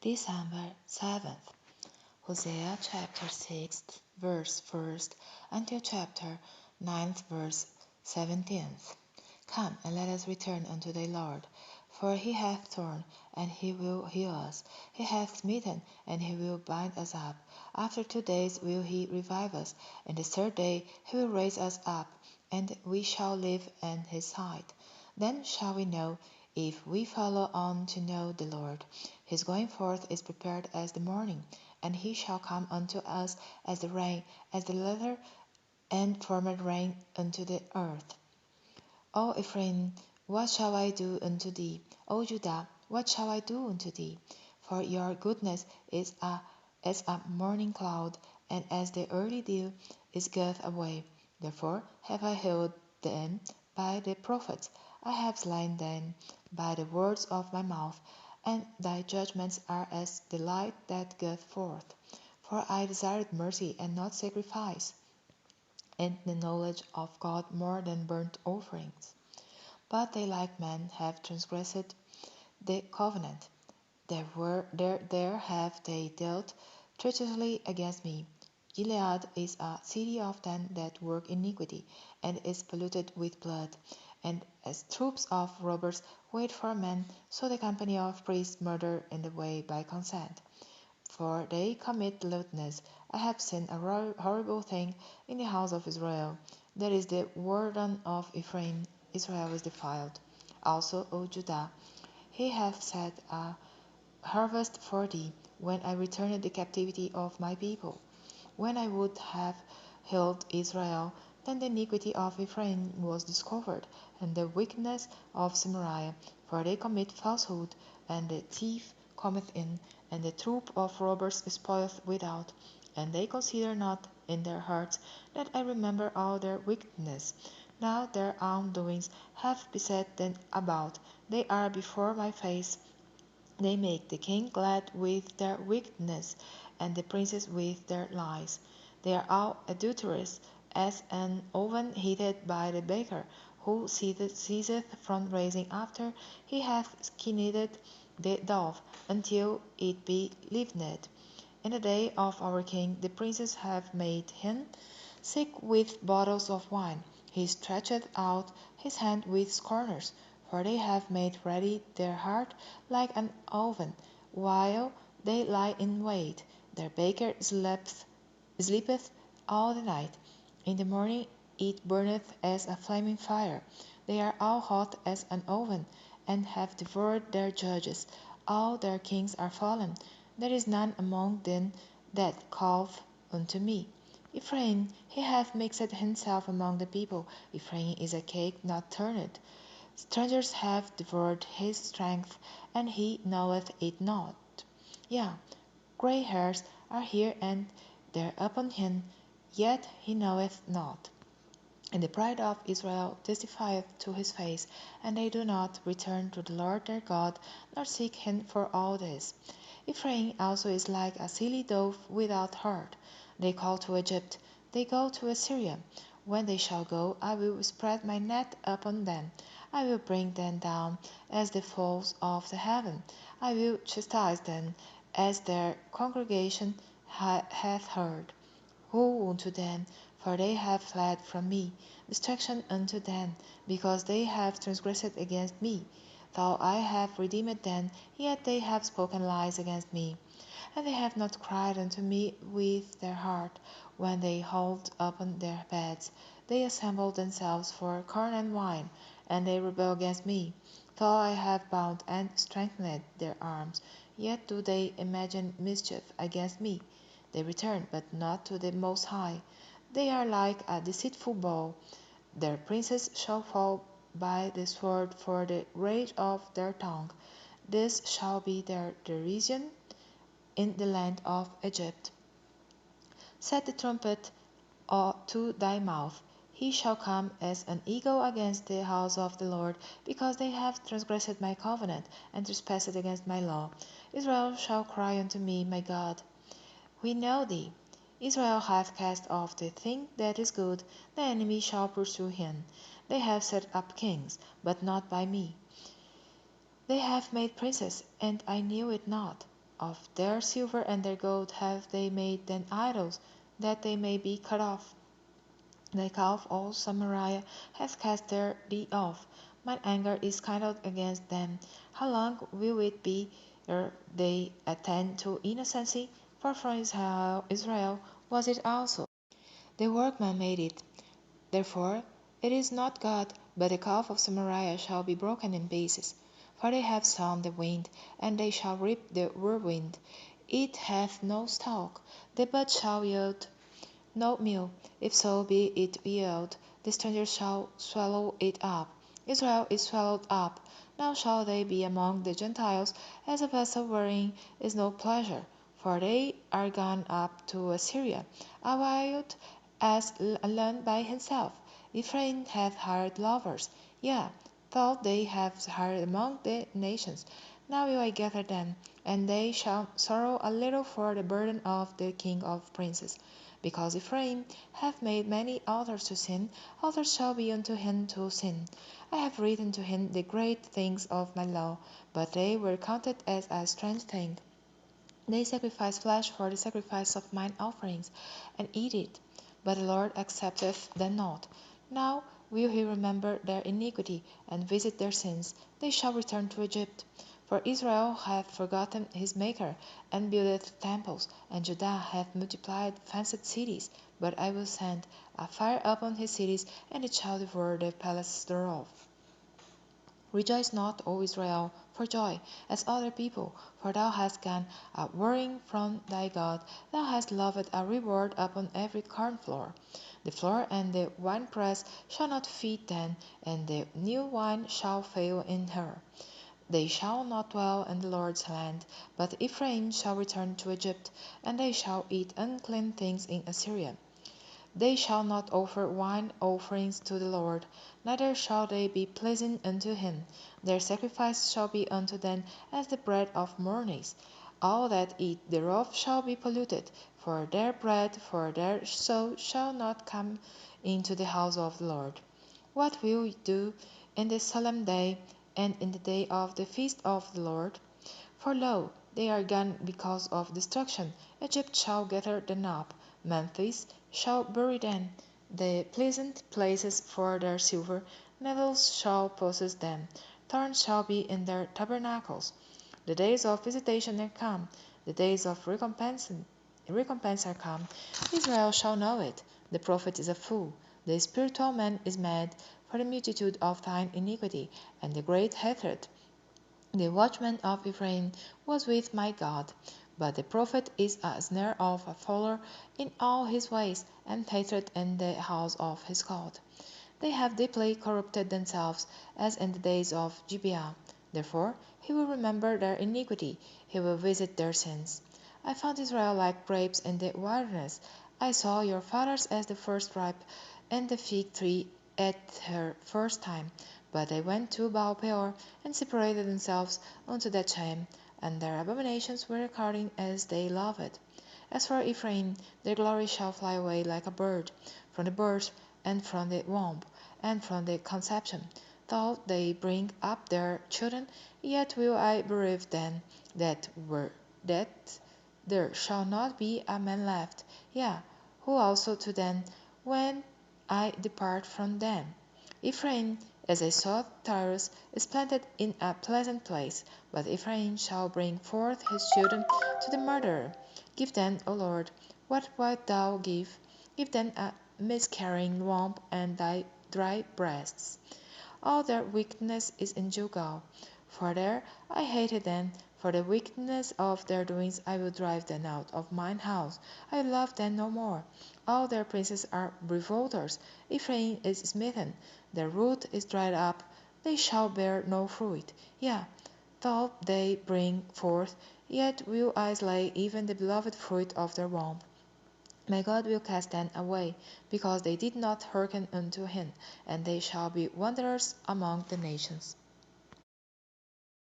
December 7th, Hosea chapter 6, verse 1st until chapter 9th, verse 17th. Come, and let us return unto the Lord. For he hath torn, and he will heal us. He hath smitten, and he will bind us up. After 2 days will he revive us, and the third day he will raise us up, and we shall live in his sight. Then shall we know, if we follow on to know the Lord. His going forth is prepared as the morning, and he shall come unto us as the rain, as the latter and former rain unto the earth. O Ephraim, what shall I do unto thee? O Judah, what shall I do unto thee? For your goodness is as a morning cloud, and as the early dew is gone away. Therefore have I healed them by the prophets, I have slain them by the words of my mouth, and thy judgments are as the light that goeth forth. For I desired mercy and not sacrifice, and the knowledge of God more than burnt offerings. But they like men have transgressed the covenant. There have they dealt treacherously against me. Gilead is a city of them that work iniquity, and is polluted with blood. And as troops of robbers wait for men, so the company of priests murder in the way by consent. For they commit lewdness. I have seen a horrible thing in the house of Israel. That is the warden of Ephraim. Israel is defiled. Also, O Judah, he hath set a harvest for thee, when I returned the captivity of my people. When I would have healed Israel, then the iniquity of Ephraim was discovered, and the wickedness of Samaria. For they commit falsehood, and the thief cometh in, and the troop of robbers spoileth without. And they consider not in their hearts that I remember all their wickedness. Now their own doings have beset them about, they are before my face. They make the king glad with their wickedness, and the princes with their lies. They are all adulterous, as an oven heated by the baker, who ceaseth from raising after he hath skinned the dough, until it be leavened. In the day of our king the princes have made him sick with bottles of wine. He stretcheth out his hand with scorners, for they have made ready their heart like an oven, while they lie in wait. Their baker sleepeth all the night. In the morning it burneth as a flaming fire. They are all hot as an oven, and have devoured their judges. All their kings are fallen. There is none among them that calleth unto me. Ephraim, he hath mixed himself among the people. Ephraim is a cake not turned. Strangers have devoured his strength, and he knoweth it not. Yea, grey hairs are here and there upon him, yet he knoweth not. And the pride of Israel testifieth to his face, and they do not return to the Lord their God, nor seek him for all this. Ephraim also is like a silly dove without heart. They call to Egypt, they go to Assyria. When they shall go, I will spread my net upon them. I will bring them down as the fowls of the heaven. I will chastise them as their congregation hath heard. Woe unto them, for they have fled from me. Destruction unto them, because they have transgressed against me. Though I have redeemed them, yet they have spoken lies against me. And they have not cried unto me with their heart, when they hold upon their beds. They assemble themselves for corn and wine, and they rebel against me. Though I have bound and strengthened their arms, yet do they imagine mischief against me. They return, but not to the Most High. They are like a deceitful bow. Their princes shall fall by the sword for the rage of their tongue. This shall be their derision in the land of Egypt. Set the trumpet to thy mouth. He shall come as an eagle against the house of the Lord, because they have transgressed my covenant, and trespassed against my law. Israel shall cry unto me, my God, we know thee. Israel hath cast off the thing that is good, the enemy shall pursue him. They have set up kings, but not by me. They have made princes, and I knew it not. Of their silver and their gold have they made them idols, that they may be cut off. Thy calf, O Samaria, hath cast thee off. Mine anger is kindled against them. How long will it be ere they attend to innocency? For from Israel was it also. The workman made it. Therefore it is not God, but the calf of Samaria shall be broken in pieces. For they have sown the wind, and they shall reap the whirlwind. It hath no stalk, the bud shall yield no meal. If so be it yield, the stranger shall swallow it up. Israel is swallowed up. Now shall they be among the Gentiles as a vessel wherein is no pleasure. For they are gone up to Assyria, a wild as a land by himself. Ephraim hath hired lovers, yea, thought they have hired among the nations. Now will I gather them, and they shall sorrow a little for the burden of the king of princes. Because Ephraim hath made many altars to sin, altars shall be unto him to sin. I have written to him the great things of my law, but they were counted as a strange thing. They sacrifice flesh for the sacrifice of mine offerings, and eat it, but the Lord accepteth them not. Now will he remember their iniquity, and visit their sins. They shall return to Egypt. For Israel hath forgotten his Maker, and buildeth temples, and Judah hath multiplied fenced cities. But I will send a fire upon his cities, and it shall devour the palaces thereof. Rejoice not, O Israel, for joy, as other people, for thou hast gone a warring from thy God. Thou hast loved a reward upon every corn floor. The floor and the winepress shall not feed then, and the new wine shall fail in her. They shall not dwell in the Lord's land, but Ephraim shall return to Egypt, and they shall eat unclean things in Assyria. They shall not offer wine offerings to the Lord, neither shall they be pleasing unto him. Their sacrifice shall be unto them as the bread of mornings. All that eat thereof shall be polluted, for their bread, for their soul shall not come into the house of the Lord. What will you do in the solemn day, and in the day of the feast of the Lord? For lo, they are gone because of destruction. Egypt shall gather them up, Memphis shall bury them. The pleasant places for their silver, nettles shall possess them, thorns shall be in their tabernacles. The days of visitation are come, the days of recompense are come. Israel shall know it. The prophet is a fool, the spiritual man is mad, for the multitude of thine iniquity, and the great hatred. The watchman of Ephraim was with my God, but the prophet is a snare of a fowler in all his ways, and hatred in the house of his God. They have deeply corrupted themselves, as in the days of Gibeah. Therefore he will remember their iniquity, he will visit their sins. I found Israel like grapes in the wilderness. I saw your fathers as the first ripe, and the fig tree at her first time. But they went to Baal Peor, and separated themselves unto that shame, and their abominations were according as they loved. As for Ephraim, their glory shall fly away like a bird, from the birth, and from the womb, and from the conception. Though they bring up their children, yet will I bereave them that there shall not be a man left, yea, who also to them, when I depart from them. Ephraim, as I saw Tyrus, is planted in a pleasant place, but Ephraim shall bring forth his children to the murderer. Give them, O Lord, what wilt thou give? Give them a miscarrying womb and thy dry breasts. All their wickedness is in Gilgal. For there I hated them. For the wickedness of their doings I will drive them out of mine house. I love them no more. All their princes are revolters. Ephraim is smitten. Their root is dried up. They shall bear no fruit. Yea, though they bring forth, yet will I slay even the beloved fruit of their womb. My God will cast them away, because they did not hearken unto him, and they shall be wanderers among the nations.